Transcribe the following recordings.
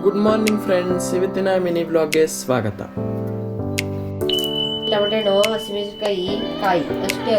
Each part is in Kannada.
ಗುಡ್ ಮಾರ್ನಿಂಗ್ ಫ್ರೆಂಡ್ಸ್, ಇವತ್ತಿನ ಮಿನಿ ವ್ಲಾಗ್ಗೆ ಸ್ವಾಗತ. ಟೊಮೆಟೊ ಹಣ್ಣು, ಹಸಿಮೆಣಸಿನಕಾಯಿ, ಕಾಯಿ ಅಷ್ಟೇ.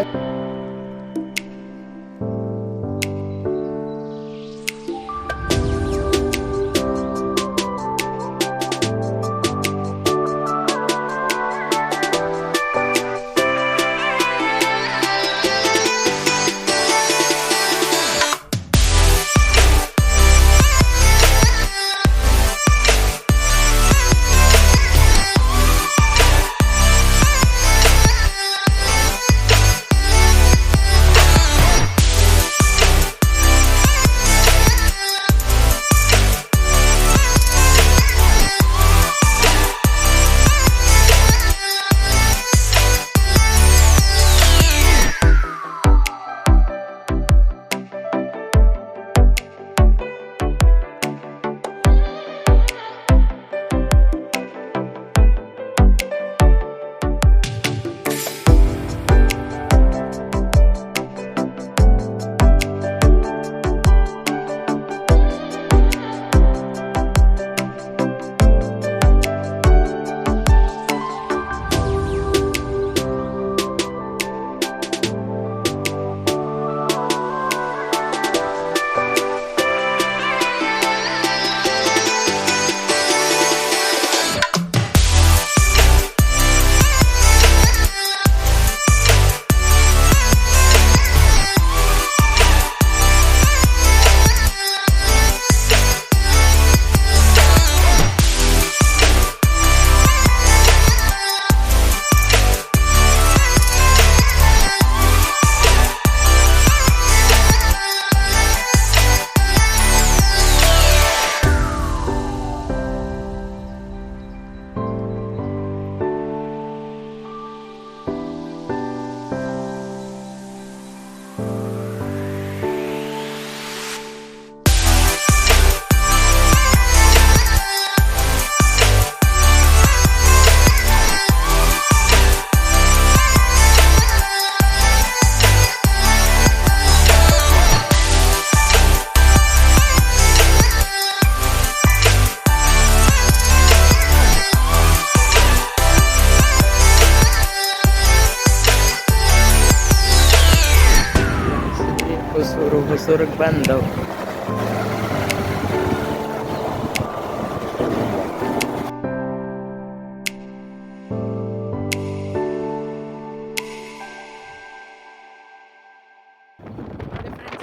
ಹೊಸೂರಿಗೆ ಬಂದವು.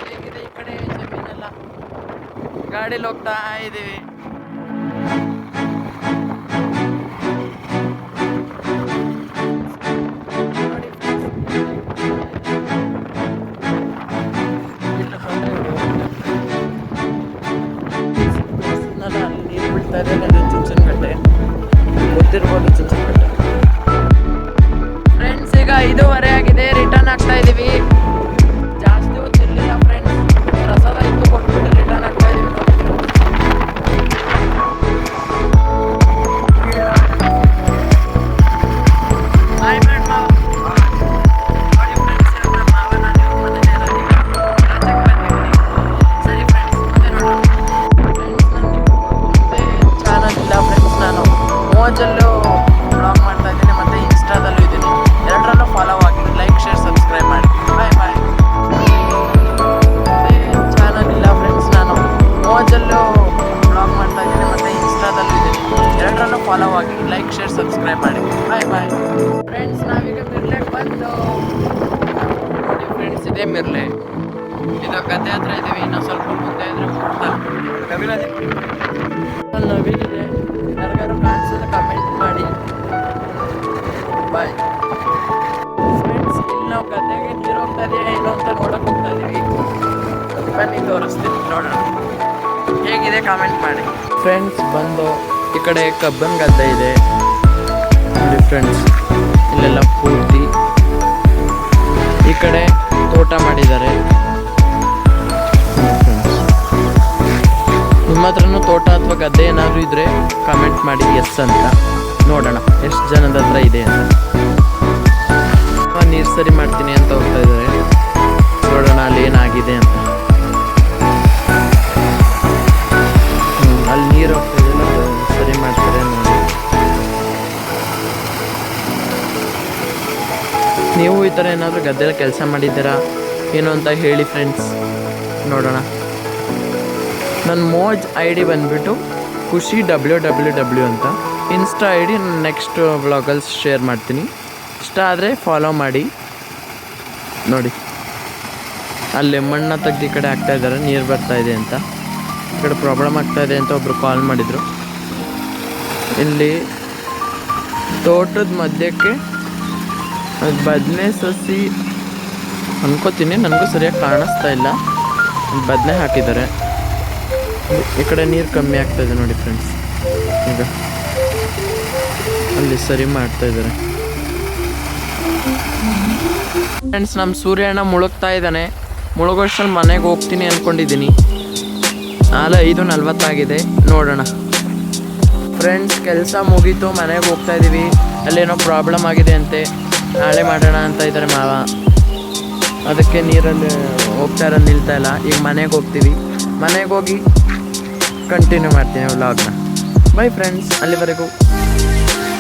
ಹೇಗಿದೆ ಈ ಕಡೆ ಜಮೀನೆಲ್ಲ, ಗಾಡಿಲಿ ಹೋಗ್ತಾ ಇದೀವಿ. ನೀರು ಬಿಡ್ತಾರೆ, ಚುಂಚನಕಟ್ಟೆ ಗೊತ್ತಿರ್ಬೋದು. ಚುಂಚನಕಟ್ಟೆ ಫ್ರೆಂಡ್ಸ್, ಈಗ 5:30 ಆಗಿದೆ. ರಿಟರ್ನ್ ಆಗ್ತಾ ಇದೀವಿ. ಜಾಸ್ತಿ ಹೊತ್ತಿರ್ಲಿಲ್ಲ ಫ್ರೆಂಡ್ಸ್, ಪ್ರಸಾದ ಇತ್ತು ಕೊಟ್ಬಿಟ್ಟು ರಿಟರ್ನ್ ಆಗ್ತಾ ಇದೀವಿ. ಮೋಜಲ್ಲೂ ಬ್ಲಾಗ್ ಮಾಡ್ತಾ ಇದ್ದೀನಿ ಮತ್ತು ಇನ್ಸ್ಟಾದಲ್ಲೂ ಇದ್ದೀನಿ. ಎರಡರಲ್ಲೂ ಫಾಲೋ ಆಗಿ, ಲೈಕ್, ಶೇರ್, ಸಬ್ಸ್ಕ್ರೈಬ್ ಮಾಡಿ. ಬಾಯ್ ಬಾಯ್. ಚಾನಲ್ ಇಲ್ಲ ಫ್ರೆಂಡ್ಸ್, ನಾನು ಮೋಜಲ್ಲೂ ಬ್ಲಾಗ್ ಮಾಡ್ತಾ ಇದ್ದೀನಿ ಮತ್ತು ಇನ್ಸ್ಟಾದಲ್ಲೂ ಇದ್ದೀನಿ. ಎರಡರಲ್ಲೂ ಫಾಲೋ ಆಗಿ, ಲೈಕ್, ಶೇರ್, ಸಬ್ಸ್ಕ್ರೈಬ್ ಮಾಡಿ. ಬಾಯ್ ಬಾಯ್. ಫ್ರೆಂಡ್ಸ್, ನಾವೀಗ ಮಿರ್ಲೆಗೆ ಬಂದು ನೋಡಿ ಫ್ರೆಂಡ್ಸ್, ಇದೇ ಮಿರ್ಲೆ. ಇದು ಗದ್ದೆ ಹತ್ರ ಇದ್ದೀವಿ. ಇನ್ನೂ ಸ್ವಲ್ಪ ಮುಂದೆ ಇದ್ರೆ ನವಿಲಿದೆ. ಯಾರಿಗಾರು ಕಾಣಿಸಿದ್ರೆ ಕಮೆಂಟ್ ಮಾಡಿ. Bye friends. ಇಲ್ಲಿ ನಾವು ಗದ್ದೆಗೆ ನೀರು ಹೋಗ್ತಾ ಇದೆಯಾ ಏನೋ ಅಂತ ನೋಡಕ್ಕೆ ಹೋಗ್ತಾ ಇದೀವಿ. ಬನ್ನಿ ತೋರಿಸ್ತೀನಿ, ನೋಡೋಣ ಹೇಗಿದೆ, ಕಾಮೆಂಟ್ ಮಾಡಿ. ಫ್ರೆಂಡ್ಸ್, ಬಂದು ಈ ಕಡೆ ಕಬ್ಬನ್ ಗದ್ದೆ ಇದೆ ನೋಡಿ ಫ್ರೆಂಡ್ಸ್. ಇಲ್ಲೆಲ್ಲ ಪೂರ್ತಿ ಈ ಕಡೆ ತೋಟ ಮಾಡಿದ್ದಾರೆ. ನಿಮ್ಮ ಹತ್ರನೂ ತೋಟ ಅಥವಾ ಗದ್ದೆ ಏನಾದರೂ ಇದ್ದರೆ ಕಮೆಂಟ್ ಮಾಡಿ ಎಸ್ ಅಂತ, ನೋಡೋಣ ಎಷ್ಟು ಜನದ ಹತ್ರ ಇದೆ ಅಂತ. ನೀರು ಸರಿ ಮಾಡ್ತೀನಿ ಅಂತ ಹೋಗ್ತಾ ಇದ್ದಾರೆ, ನೋಡೋಣ ಅಲ್ಲಿ ಏನಾಗಿದೆ ಅಂತ. ಅಲ್ಲಿ ನೀರು ಹೋಗ್ತಾ ಇದೆಯಲ್ಲ ನೀವು ಈ ಥರ ಏನಾದರೂ ಗದ್ದೆಯಲ್ಲಿ ಕೆಲಸ ಮಾಡಿದ್ದೀರಾ ಏನು ಅಂತ ಹೇಳಿ ಫ್ರೆಂಡ್ಸ್, ನೋಡೋಣ. ನನ್ನ ಮೋಜ್ ಐ ಡಿ ಬಂದುಬಿಟ್ಟು ಖುಷಿ WWW ಅಂತ. ಇನ್ಸ್ಟಾ ಐ ಡಿ ನೆಕ್ಸ್ಟ್ ವ್ಲಾಗಲ್ಲಿ ಶೇರ್ ಮಾಡ್ತೀನಿ. ಇಷ್ಟ ಆದರೆ ಫಾಲೋ ಮಾಡಿ. ನೋಡಿ ಅಲ್ಲಿ ಮಣ್ಣು ತೆಗ್ದು ಈ ಕಡೆ ಹಾಕ್ತಾಯಿದ್ದಾರೆ, ನೀರು ಬರ್ತಾಯಿದೆ ಅಂತ. ಈ ಕಡೆ ಪ್ರಾಬ್ಲಮ್ ಆಗ್ತಾಯಿದೆ ಅಂತ ಒಬ್ಬರು ಕಾಲ್ ಮಾಡಿದರು. ಇಲ್ಲಿ ತೋಟದ ಮಧ್ಯಕ್ಕೆ ಬದನೆ ಸಸಿ ಅನ್ಕೋತೀನಿ, ನನಗೂ ಸರಿಯಾಗಿ ಕಾಣಿಸ್ತಾ ಇಲ್ಲ. ಬದನೆ ಹಾಕಿದ್ದಾರೆ. ಈ ಕಡೆ ನೀರು ಕಮ್ಮಿ ಆಗ್ತಾಯಿದೆ ನೋಡಿ ಫ್ರೆಂಡ್ಸ್. ಈಗ ಅಲ್ಲಿ ಸರಿ ಮಾಡ್ತಾಯಿದ್ದಾರೆ ಫ್ರೆಂಡ್ಸ್. ನಮ್ಮ ಸೂರ್ಯಣ್ಣ ಮುಳುಗ್ತಾ ಇದ್ದಾನೆ. ಮುಳುಗೋಷ್ಟರಲ್ಲಿ ಮನೆಗೆ ಹೋಗ್ತೀನಿ ಅಂದ್ಕೊಂಡಿದ್ದೀನಿ. ಆಲ 5:40 ನೋಡೋಣ ಫ್ರೆಂಡ್ಸ್. ಕೆಲಸ ಮುಗೀತು, ಮನೆಗೆ ಹೋಗ್ತಾ ಇದ್ದೀವಿ. ಅಲ್ಲೇನೋ ಪ್ರಾಬ್ಲಮ್ ಆಗಿದೆ ಅಂತೆ, ನಾಳೆ ಮಾಡೋಣ ಅಂತ ಇದ್ದಾರೆ ಮಾವ. ಅದಕ್ಕೆ ನೀರಲ್ಲಿ ಹೋಗ್ತಾ ಇರೋದು ನಿಲ್ತಾ ಇಲ್ಲ. ಈಗ ಮನೆಗೆ ಹೋಗ್ತೀವಿ. ಮನೆಗೆ ಹೋಗಿ ಕಂಟಿನ್ಯೂ ಮಾಡ್ತೀನಿ ವ್ಲಾಗ್ನ. ಬೈ ಫ್ರೆಂಡ್ಸ್, ಅಲ್ಲಿವರೆಗೂ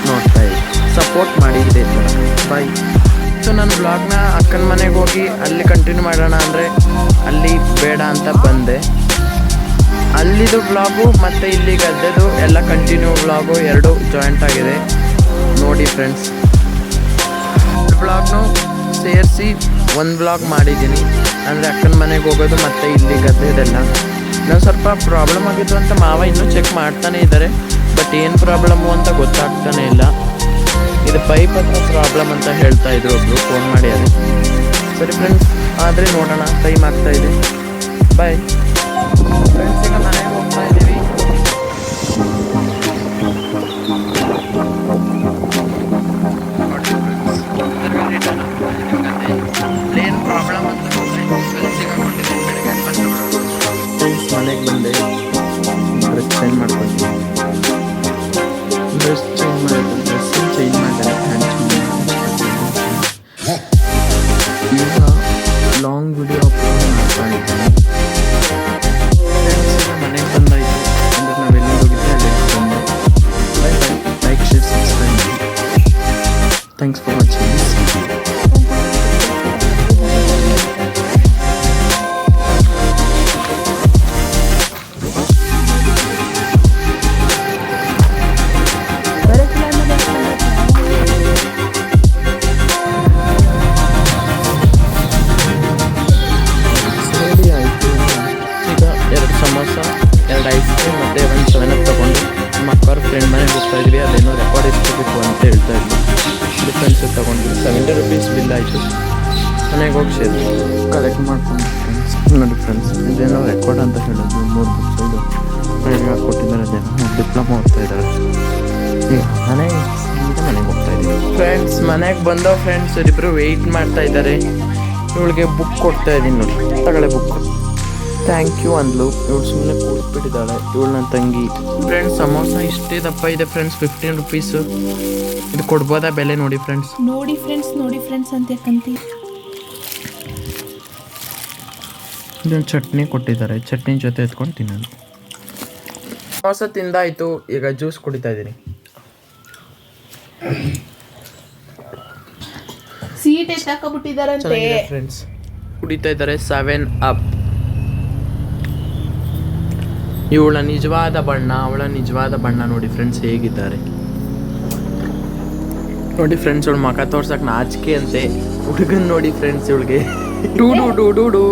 ನೋಡ್ತಾ ಇದ್ದೀವಿ, ಸಪೋರ್ಟ್ ಮಾಡಿ ಇದೆ ಬೈ. ಸೊ ನಾನು ವ್ಲಾಗ್ನ ಅಕ್ಕನ ಮನೆಗೆ ಹೋಗಿ ಅಲ್ಲಿ ಕಂಟಿನ್ಯೂ ಮಾಡೋಣ ಅಂದರೆ ಅಲ್ಲಿ ಬೇಡ ಅಂತ ಬಂದೆ. ಅಲ್ಲಿದು ವ್ಲಾಗು ಮತ್ತು ಇಲ್ಲಿ ಗದ್ದೆದು ಎಲ್ಲ ಕಂಟಿನ್ಯೂ ವ್ಲಾಗು ಎರಡೂ ಜಾಯಿಂಟ್ ಆಗಿದೆ ನೋಡಿ ಫ್ರೆಂಡ್ಸ್. ವ್ಲಾಗ್ನು ಸೇರಿಸಿ ಒಂದು ವ್ಲಾಗ್ ಮಾಡಿದ್ದೀನಿ. ಅಂದರೆ ಅಕ್ಕನ ಮನೆಗೆ ಹೋಗೋದು ಮತ್ತು ಇಲ್ಲಿ ಗದ್ದೆದೆಲ್ಲ. ನಾವು ಸ್ವಲ್ಪ ಪ್ರಾಬ್ಲಮ್ ಆಗಿತ್ತು ಅಂತ ಮಾವ ಇನ್ನೂ ಚೆಕ್ ಮಾಡ್ತಾನೆ ಇದ್ದಾರೆ. ಬಟ್ ಏನು ಪ್ರಾಬ್ಲಮ್ಮು ಅಂತ ಗೊತ್ತಾಗ್ತಾನೆ ಇಲ್ಲ. ಇದು ಪೈಪ್ ಹತ್ರ ಪ್ರಾಬ್ಲಮ್ ಅಂತ ಹೇಳ್ತಾ ಇದ್ರು ಒಬ್ಬರು ಫೋನ್ ಮಾಡಿ. ಅದು ಸರಿ ಫ್ರೆಂಡ್ಸ್, ಆದರೆ ನೋಡೋಣ, ಟೈಮ್ ಆಗ್ತಾಯಿದೆ. Bye friends. ಈಗ ಮನೆಗೆ ಹೋಗ್ತಾ ಇದ್ದೀವಿ. ಏನು ಪ್ರಾಬ್ಲಮ್ ಅಂತ ಸಿಗಾಕೊಂಡಿದ್ದೀನಿ ಬೆಳಗ್ಗೆ. ಫ್ರೆಂಡ್ಸ್ ಮನೆಗೆ ಬಂದೆ. ಡ್ರೆಸ್ ಚೇಂಜ್ ಮಾಡ್ಕೊತೀನಿ. ಡ್ರೆಸ್ ಚೇಂಜ್ ಮಾಡಿದ್ರೆ ಚೇಂಜ್ ಮಾಡಿದ್ರೆ ಹ್ಯಾಂಡ್ ಈಗ ಲಾಂಗ್ ವಿಡಿಯೋ ಅಪ್ಲೋಡ್ ಮಾಡ್ತಾ ಇದ್ದೀನಿ. ಫ್ರೆಂಡ್ಸ್ ಈಗ ಮನೆಗೆ ಬಂದಾಯಿತು. ಅಂದರೆ ನಾವೆಲ್ಲ ಹೋಗಿದ್ದೆ ಅಲ್ಲಿಗೆ ಬಂದೆ. Bye bye. Like share subscribe ಮಾಡಿ. Thanks for watching. Samosa, 2 ice cream ಮತ್ತು ಒಂದು 7 ಅಪ್ ತೊಗೊಂಡು ನಮ್ಮ ಅಕ್ಕವ್ರ ಫ್ರೆಂಡ್ ಮನೆಗೆ ಹೋಗ್ತಾ ಇದ್ವಿ. ಅದೇನೋ ರೆಕಾರ್ಡ್ ಇಸ್ಕೋಬೇಕು ಅಂತ ಹೇಳ್ತಾ ಇದ್ವಿ. ಡಿಫ್ರೆನ್ಸ್ ತೊಗೊಂಡ್ವಿ. 70 ರೂಪೀಸ್ ಬಿಲ್ ಆಯಿತು. ಮನೆಗೆ ಹೋಗಿ ಸೇರಿ ಕಲೆಕ್ಟ್ ಮಾಡ್ಕೊಂಡು ಫ್ರೆಂಡ್ಸ್. ನೋಡಿ ಫ್ರೆಂಡ್ಸ್, ಇದೇನೋ ರೆಕಾರ್ಡ್ ಅಂತ ಹೇಳೋದು. 3 ಬುಕ್ಸ್ ಇದು ಬೆಳಗ್ಗೆ ಹಾಕ್ಕೊಟ್ಟಿದ್ದಾರೆ. ಅದೇನೋ ಡಿಪ್ಲೊಮಾ ಓದ್ತಾ ಇದ್ದಾರೆ. ಈಗ ಮನೆಗೆ ಹೋಗ್ತಾ ಇದ್ದೀವಿ ಫ್ರೆಂಡ್ಸ್. ಮನೆಗೆ ಬಂದೋ ಫ್ರೆಂಡ್ಸ್ ಇಬ್ಬರು ವೆಯ್ಟ್ ಮಾಡ್ತಾ ಇದ್ದಾರೆ. ಇವಳಿಗೆ ಬುಕ್ ಕೊಡ್ತಾ ಇದ್ದೀನಿ ನೋಡಿ, ತಗೊಳ್ಳೆ ಬುಕ್. ಥ್ಯಾಂಕ್ ಯು ಅಂದ್ಲು. ಇವಳು ಸುಮ್ಮನೆ ಕೂತ್ಬಿಟ್ಟಿದ್ದಾಳೆ, ಇವಳು ನನ್ನ ತಂಗಿ. ಫ್ರೆಂಡ್ಸ್ ಸಮೋಸ ಇಷ್ಟೇ ದಪ್ಪ ಇದೆ ಫ್ರೆಂಡ್ಸ್, 15 ರೂಪೀಸು. ಇದು ಕೊಡ್ಬೋದಾ ಬೆಲೆ ನೋಡಿ ಫ್ರೆಂಡ್ಸ್. ನೋಡಿ ಫ್ರೆಂಡ್ಸ್ ಅಂತ ಯಾಕಂತೀವಿ. ಇದೊಂದು ಚಟ್ನಿ ಕೊಟ್ಟಿದ್ದಾರೆ, ಚಟ್ನಿ ಜೊತೆ ಎತ್ಕೊಂಡು ತಿನ್ನೋದು. ಸಮೋಸ ತಿಂದಾಯಿತು, ಈಗ ಜ್ಯೂಸ್ ಕುಡಿತಾ ಇದ್ದೀನಿ. ಸೀಟ್ ಎತ್ತಾಕಬಿಟ್ಟಿದಾರಂತೆ ಫ್ರೆಂಡ್ಸ್. ಕುಡಿತಾ ಇದ್ದಾರೆ 7 ಅಪ್. ಇವಳ ನಿಜವಾದ ಬಣ್ಣ, ಅವಳ ನಿಜವಾದ ಬಣ್ಣ ನೋಡಿ ಫ್ರೆಂಡ್ಸ್ ಹೇಗಿದ್ದಾರೆ ನೋಡಿ ಫ್ರೆಂಡ್ಸ್. ಅವಳು ಮಖ ತೋರ್ಸಕ್ಕೆ ನಾಚಿಕೆ ಅಂತೆ. ಹುಡುಗನ್ ನೋಡಿ ಫ್ರೆಂಡ್ಸ್, ಇವಳಿಗೆ ಡೂ ಡೂ ಡೂ ಡೂ ಡೂ.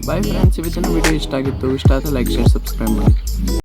ಬಾಯ್ ಫ್ರೆಂಡ್ಸ್, ಇವತ್ತಿನ ವಿಡಿಯೋ ಇಷ್ಟ ಆಗಿತ್ತು. ಇಷ್ಟ ಆದರೆ ಲೈಕ್ ಶೇರ್ ಸಬ್ಸ್ಕ್ರೈಬ್ ಮಾಡಿ.